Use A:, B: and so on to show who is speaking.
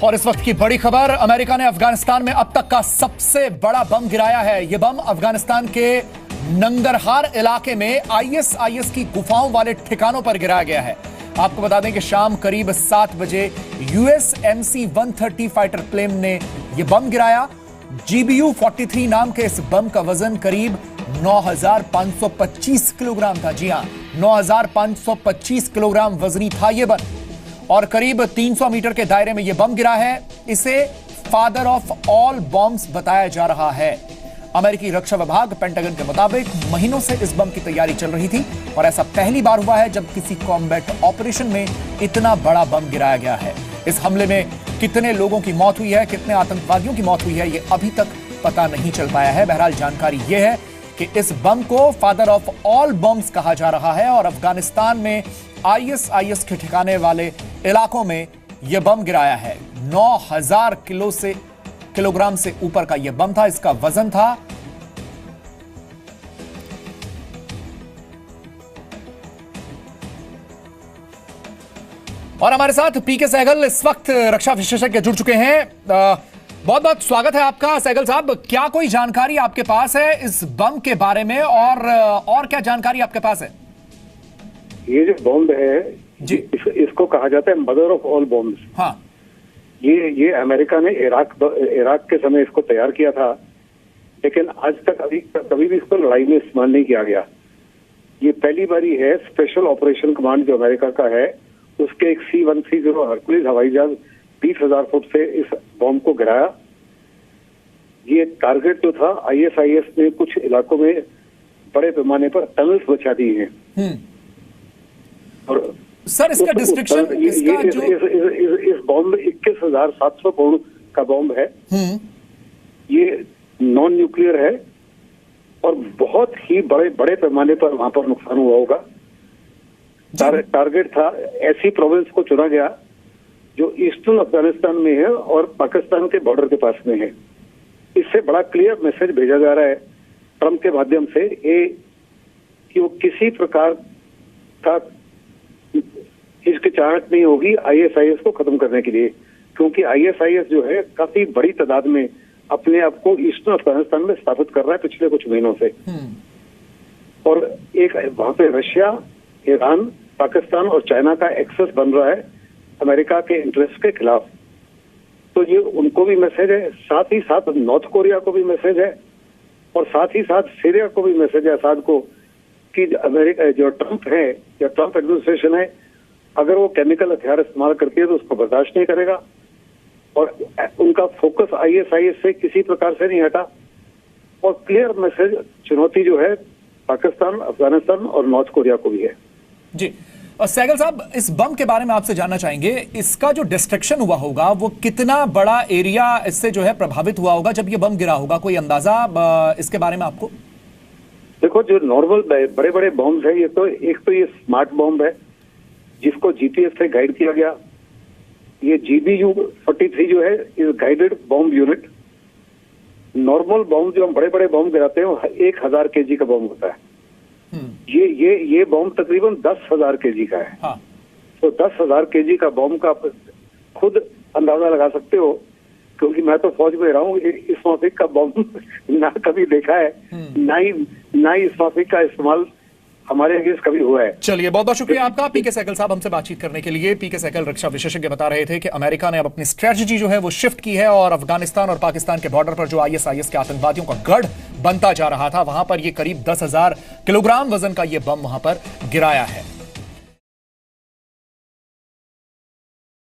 A: और इस वक्त की बड़ी खबर, अमेरिका ने अफगानिस्तान में अब तक का सबसे बड़ा बम गिराया है। यह बम अफगानिस्तान के नंगरहार इलाके में आईएसआईएस की गुफाओं वाले ठिकानों पर गिराया गया है। आपको बता दें कि शाम करीब 7 बजे USMC-130 फाइटर प्लेन ने यह बम गिराया। GBU-43 नाम के इस बम का वजन करीब 9,525 किलोग्राम था। जी हां, 9,525 किलोग्राम वजनी था यह बम और करीब 300 मीटर के दायरे में यह बम गिरा है। इसे फादर ऑफ ऑल बॉम्ब्स बताया जा रहा है। अमेरिकी रक्षा विभाग पेंटागन के मुताबिक महीनों से इस बम की तैयारी चल रही थी और ऐसा पहली बार हुआ है जब किसी कॉम्बैट ऑपरेशन में इतना बड़ा बम गिराया गया है। इस हमले में कितने लोगों की मौत हुई है, कितने आतंकवादियों की मौत हुई है, यह अभी तक पता नहीं चल पाया है। बहरहाल जानकारी यह है कि इस बम को फादर ऑफ ऑल बम्स कहा जा रहा है और अफगानिस्तान में आईएसआईएस के ठिकाने वाले इलाकों में यह बम गिराया है। 9,000 किलोग्राम से ऊपर का यह बम था। इसका वजन था और हमारे साथ पीके सहगल इस वक्त रक्षा विशेषज्ञ जुड़ चुके हैं। बहुत बहुत स्वागत है आपका सहगल साहब। क्या कोई जानकारी आपके पास है इस बम के बारे में और क्या जानकारी आपके पास है?
B: ये जो बॉम्ब है
A: जी,
B: इसको कहा जाता है मदर ऑफ ऑल बॉम्ब्स।
A: हाँ,
B: ये अमेरिका ने इराक के समय इसको तैयार किया था, लेकिन आज तक कभी भी इसको लड़ाई में इस्तेमाल नहीं किया गया। ये पहली बारी है। स्पेशल ऑपरेशन कमांड जो अमेरिका का है, उसके एक C-130 हरकुलिस हवाई जहाज 20,000 फुट से इस बॉम्ब को गिराया। ये टारगेट जो था, आईएसआईएस ने कुछ इलाकों में बड़े पैमाने पर टनल्स बचा दिए हैं। और
A: सर इसका डिस्ट्रिक्शन, इसका जो
B: इस बॉम्ब 21,700 पाउंड का बॉम्ब है। ये नॉन न्यूक्लियर है और बहुत ही बड़े पैमाने पर वहां पर नुकसान हुआ होगा। टारगेट था, ऐसी प्रोविंस को चुना गया जो ईस्टर्न अफगानिस्तान में है और पाकिस्तान के बॉर्डर के पास में है। इससे बड़ा क्लियर मैसेज भेजा जा रहा है ट्रंप के माध्यम से कि वो किसी प्रकार का हिचकिचाहट नहीं होगी आईएसआईएस को खत्म करने के लिए, क्योंकि आईएसआईएस जो है काफी बड़ी तादाद में अपने आप को ईस्टर्न अफगानिस्तान में स्थापित कर रहा है पिछले कुछ महीनों से। और एक वहां पे रशिया, ईरान, पाकिस्तान और चाइना का एक्सेस बन रहा है अमेरिका के इंटरेस्ट के खिलाफ। तो ये उनको भी मैसेज है, साथ ही साथ नॉर्थ कोरिया को भी मैसेज है और साथ ही साथ सीरिया को भी मैसेज है असाद को कि अमेरिका जो ट्रंप है या ट्रंप एडमिनिस्ट्रेशन है, अगर वो केमिकल हथियार इस्तेमाल करती है तो उसको बर्दाश्त नहीं करेगा। और उनका फोकस आईएसआईएस से किसी प्रकार से नहीं हटा। और क्लियर मैसेज, चुनौती जो है पाकिस्तान, अफगानिस्तान और नॉर्थ कोरिया को भी है।
A: जी, और सहगल साहब इस बम के बारे में आपसे जानना चाहेंगे, इसका जो डिस्ट्रक्शन हुआ होगा वो कितना बड़ा एरिया इससे जो है प्रभावित हुआ होगा जब ये बम गिरा होगा? कोई अंदाजा इसके बारे में आपको?
B: देखो, जो नॉर्मल बड़े बड़े बॉम्ब है, ये तो एक तो ये स्मार्ट बॉम्ब है जिसको जीपीएस से गाइड किया गया। ये GBU-43 जो है इस guided bomb unit. Normal bomb जो हम बड़े बड़े बॉम्ब गिराते हैं वो 1,000 kg का बॉम्ब होता है। ये बॉम्ब तकरीबन 10,000 kg का है।
A: हाँ।
B: तो 10,000 kg का बॉम्ब का आप खुद अंदाजा लगा सकते हो, क्योंकि मैं तो फौज में रहा हूँ। इस माफिक का बॉम्ब ना कभी देखा है, ना ही इस माफिक का इस्तेमाल हमारे अगेंस्ट कभी हुआ है।
A: चलिए, बहुत बहुत शुक्रिया आपका पीके सहगल साहब हमसे बातचीत करने के लिए। पीके सहगल रक्षा विशेषज्ञ बता रहे थे कि अमेरिका ने अब अपनी स्ट्रेटजी जो है वो शिफ्ट की है और अफगानिस्तान और पाकिस्तान के बॉर्डर पर जो आईएसआईएस के आतंकवादियों का गढ़ बनता जा रहा था, वहां पर ये करीब 10,000 किलोग्राम वजन का ये बम वहां पर गिराया है।